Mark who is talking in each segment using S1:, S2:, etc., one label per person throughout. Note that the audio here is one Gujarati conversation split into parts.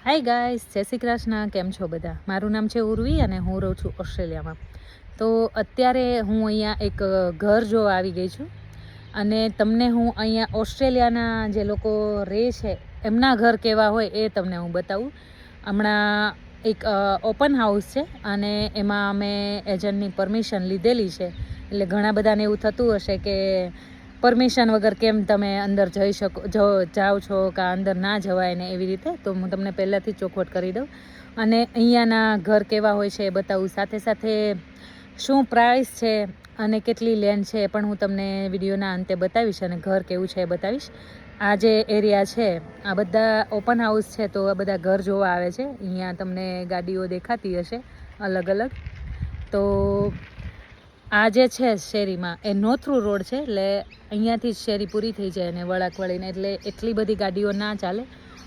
S1: હાય ગાઈસ, જય શ્રી કૃષ્ણ. કેમ છો બધા? મારું નામ છે ઉર્વી અને હું રહું છું ઓસ્ટ્રેલિયામાં. તો અત્યારે હું અહીંયા એક ઘર જોવા આવી ગઈ છું અને તમને હું અહીંયા ઓસ્ટ્રેલિયાના જે લોકો રહે છે એમના ઘર કેવા હોય એ તમને હું બતાવું. હમણાં એક ઓપન હાઉસ છે અને એમાં અમે એજન્ટની પરમિશન લીધેલી છે. એટલે ઘણા બધાને એવું થતું હશે કે પરમિશન વગર કેમ તમે અંદર જઈ શકો જાઓ છો કે અંદર ના જવાય ને એવી રીતે. તો હું તમને પહેલાંથી ચોખવટ કરી દઉં અને અહીંયાના ઘર કેવા હોય છે એ બતાવું. સાથે સાથે શું પ્રાઇસ છે અને કેટલી લેન્ડ છે એ પણ હું તમને વિડીયોના અંતે બતાવીશ અને ઘર કેવું છે એ બતાવીશ. આ જે એરિયા છે આ બધા ઓપન હાઉસ છે, તો આ બધા ઘર જોવા આવે છે. અહીંયા તમને ગાડીઓ દેખાતી હશે અલગ અલગ. તો આ જે છે શેરીમાં એ નો થ્રુ રોડ છે, એટલે અહીંયાથી જ શેરી પૂરી થઈ જાય અને વળાક વળીને, એટલે એટલી બધી ગાડીઓ ના ચાલે.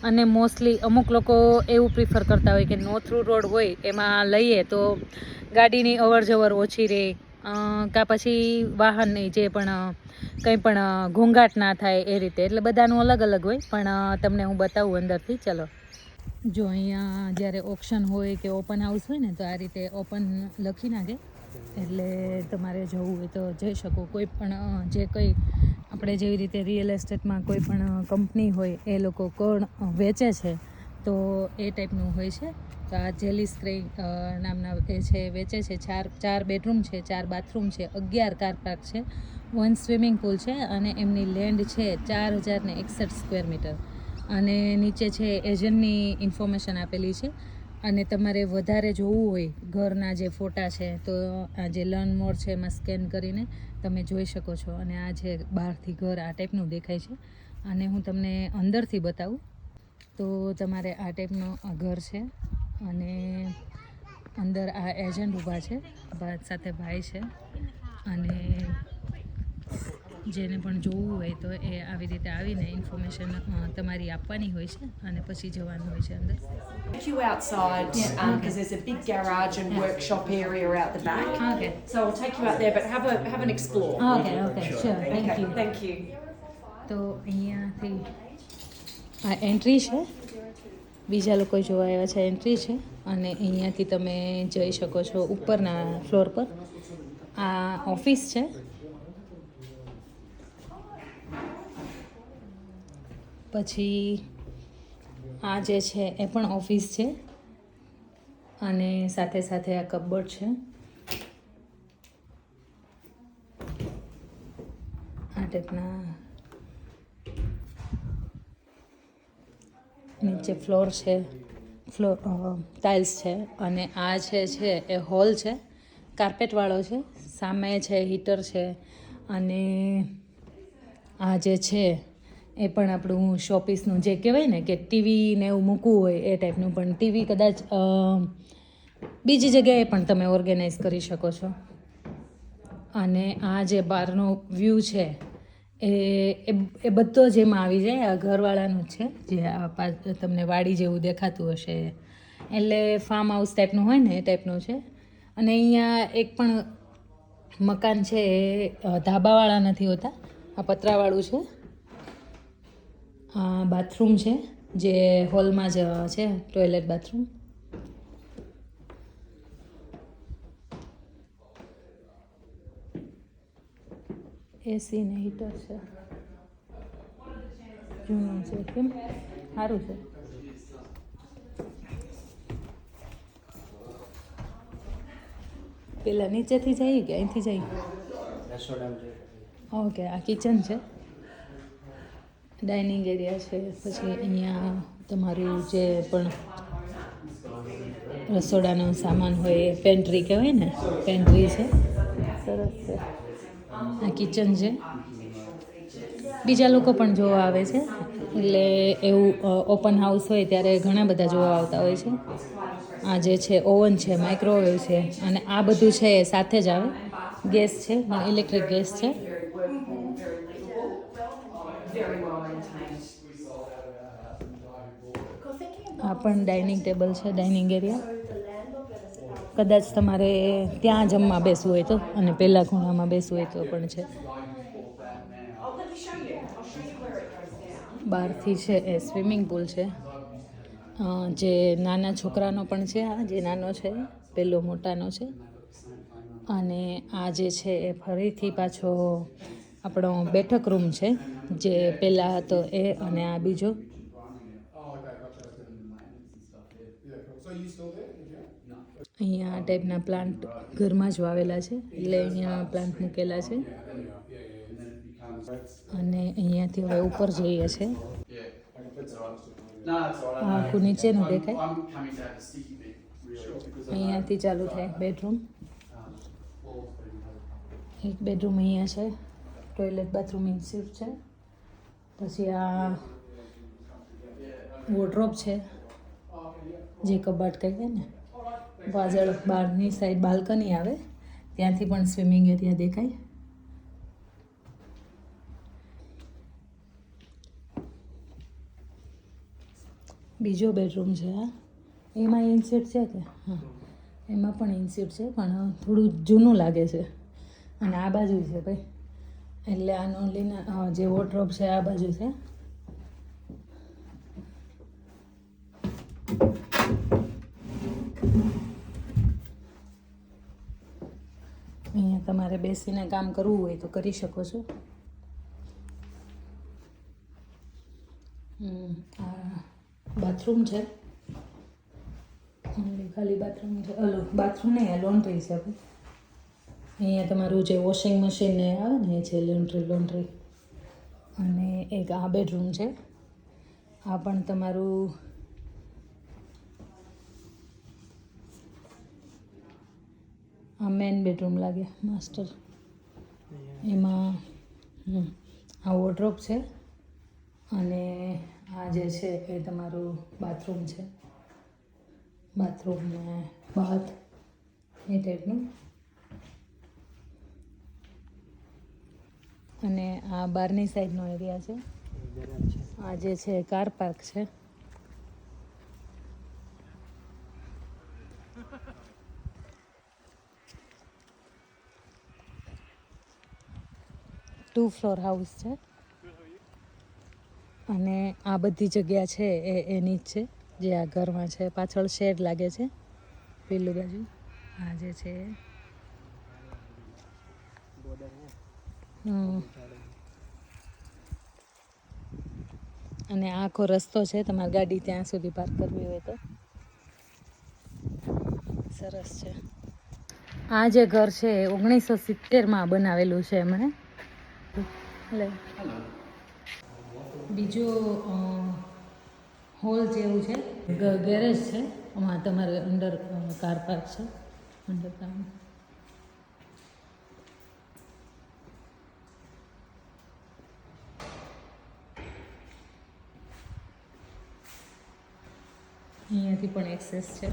S1: અને મોસ્ટલી અમુક લોકો એવું પ્રિફર કરતા હોય કે નો થ્રુ રોડ હોય એમાં લઈએ તો ગાડીની અવર જવર ઓછી રહે, કાં પછી વાહનની જે પણ કંઈ પણ ઘોંઘાટ ના થાય એ રીતે. એટલે બધાનું અલગ અલગ હોય, પણ તમને હું બતાવું અંદરથી. ચલો, જો અહીંયા જ્યારે ઓપ્શન હોય કે ઓપન હાઉસ હોય ને તો આ રીતે ઓપન લખી નાખે, એટલે તમારે જવું હોય તો જઈ શકો. કોઈ પણ જે કંઈ આપણે જેવી રીતે રિયલ એસ્ટેટમાં કોઈ પણ કંપની હોય એ લોકો કોણ વેચે છે તો એ ટાઈપનું હોય છે. તો આ જેલી સ્ક્રેઈ નામના એ છે, વેચે છે. ચાર બેડરૂમ છે, 4 બાથરૂમ છે, 11 કાર પાર્ક છે, 1 સ્વિમિંગ પુલ છે અને એમની લેન્ડ છે 4061 સ્ક્વેર મીટર. અને નીચે છે એજન્ટની ઇન્ફોર્મેશન આપેલી છે. અને તમારે વધારે જોવું હોય ઘરના જે ફોટા છે તો આ જે લર્ન મોર છે એમાં સ્કેન કરીને તમે જોઈ શકો છો. અને આ જે બહારથી ઘર આ ટાઈપનું દેખાય છે. અને હું તમને અંદરથી બતાવું તો તમારે આ ટાઈપનું આ ઘર છે અને અંદર આ એજન્ટ ઊભા છે, સાથે ભાઈ છે. અને જેને પણ જોવું હોય તો એ આવી રીતે આવીને ઇન્ફોર્મેશન તમારી આપવાની હોય છે અને પછી જવાનું હોય છે અંદર.
S2: Take you outside because there's a big garage and workshop area out the back.
S1: Okay.
S2: So I'll take you out there, but have an explore.
S1: Okay, sure. Thank you.
S2: Thank you.
S1: તો અહીંયાથી આ એન્ટ્રી છે, બીજા લોકો જોવા આવ્યા છે એન્ટ્રી છે. અને અહીંયાથી તમે જઈ શકો છો ઉપરના ફ્લોર પર. આ ઓફિસ છે. પછી આ જે છે એ પણ ઓફિસ છે અને સાથે સાથે આ કપબોર્ડ છે. આ ટાઈપના નીચે ફ્લોર છે, ટાઇલ્સ છે. અને આ છે એ હોલ છે, કાર્પેટવાળો છે. સામે છે હીટર છે. અને આ જે છે એ પણ આપણું શોપીસનું જે કહેવાય ને કે ટીવી ને એવું મૂકવું હોય એ ટાઈપનું. પણ ટીવી કદાચ બીજી જગ્યાએ પણ તમે ઓર્ગેનાઇઝ કરી શકો છો. અને આ જે બહારનો વ્યૂ છે એ બધો જ એમાં આવી જાય. આ ઘરવાળાનું જ છે, જે આ તમને વાડી જેવું દેખાતું હશે. એટલે ફાર્મ હાઉસ ટાઈપનું હોય ને એ ટાઈપનું છે. અને અહીંયા એક પણ મકાન છે એ ધાબાવાળા નથી હોતા, આ પતરાવાળું છે. આ બાથરૂમ છે જે હોલમાં જ છે, ટોયલેટ બાથરૂમ. એસી ને હીટર છે, જૂનું છે. કેમ સારું છે. પેલા નીચેથી જઈએ કે અહીંથી જઈએ? ઓકે, આ કિચન છે, ડાઇનિંગ એરિયા છે. પછી અહીંયા તમારું જે પણ રસોડાનો સામાન હોય એ પેન્ટ્રી કહેવાય ને, પેન્ટ્રી છે. સરસ છે. આ કિચન છે. બીજા લોકો પણ જોવા આવે છે, એટલે એવું ઓપન હાઉસ હોય ત્યારે ઘણા બધા જોવા આવતા હોય છે. આ જે છે ઓવન છે, માઇક્રોવેવ છે. અને આ બધું છે એ સાથે જ આવે. ગેસ છે, ઇલેક્ટ્રિક ગેસ છે. આ પણ ડાઇનિંગ ટેબલ છે, ડાઇનિંગ એરિયા. કદાચ તમારે ત્યાં જમવા બેસવું હોય તો, અને પહેલાં ખૂણામાં બેસવું હોય તો પણ છે. બહારથી છે એ સ્વિમિંગ પુલ છે. જે નાના છોકરાનો પણ છે, આ જે નાનો છે પેલો મોટાનો છે, અને આ જે છે એ ફરીથી પાછો આપણો બેઠક રૂમ છે, જે પહેલાં હતો એ, અને આ બીજો. અહીંયા આ ટાઈપના પ્લાન્ટ ઘરમાં જ વાવેલા છે, એટલે અહીંયા પ્લાન્ટ મૂકેલા છે. અને અહીંયાથી હવે ઉપર જઈએ છે. આખું નીચેનું દેખાય. અહીંયાથી ચાલુ થાય બેડરૂમ. એક બેડરૂમ અહીંયા છે, ટોયલેટ બાથરૂમ ઇન્સ્યુટ છે. પછી આ વોર્ડરોબ છે, જે કબાટ કહીએ ને. પાછળ બહારની સાઈડ બાલ્કની આવે, ત્યાંથી પણ સ્વિમિંગ એરિયા દેખાય. બીજો બેડરૂમ છે આ. એમાં ઇન્સ્યુટ છે કે? હા, એમાં પણ ઇન્સ્યુટ છે, પણ થોડું જૂનું લાગે છે. અને આ બાજુ છે ભાઈ, એટલે આનો લીના જે વોર્ડરોબ છે આ બાજુ છે. અહીંયા તમારે બેસીને કામ કરવું હોય તો કરી શકો છો. આ બાથરૂમ છે, ખાલી બાથરૂમ છે. બાથરૂમ નહીં, લોન્ડ્રી છે ભાઈ. અહીંયા તમારું જે વોશિંગ મશીન ને આવે ને એ છે, લોન્ડ્રી. અને એક આ બેડરૂમ છે, આ પણ તમારું આ મેન બેડરૂમ લાગે, માસ્ટર. એમાં આ વોર્ડરોબ છે, અને આ જે છે એ તમારું બાથરૂમ છે. બાથરૂમ ને બાથ એ ટાઈપનું. અને આ બહારની સાઈડનો એરિયા છે. આ જે છે કાર પાર્ક છે. ટુ ફ્લોર હાઉસ છે. અને આ બધી જગ્યા છે એ એની જ છે, જે આ ઘરમાં છે. પાછળ શેડ લાગે છે પેલું બાજુ. આ જે છે અને આખો રસ્તો છે, તમારે ગાડી ત્યાં સુધી પાર્ક કરવી હોય તો. સરસ છે. આ જે ઘર છે 1970માં બનાવેલું છે એમણે. બીજો હોલ જેવું છે, ગેરેજ છે. આમાં તમારે અંડર કાર પાર્ક છે, અંડર કામ. અહીંયાથી પણ એક્સેસ છે.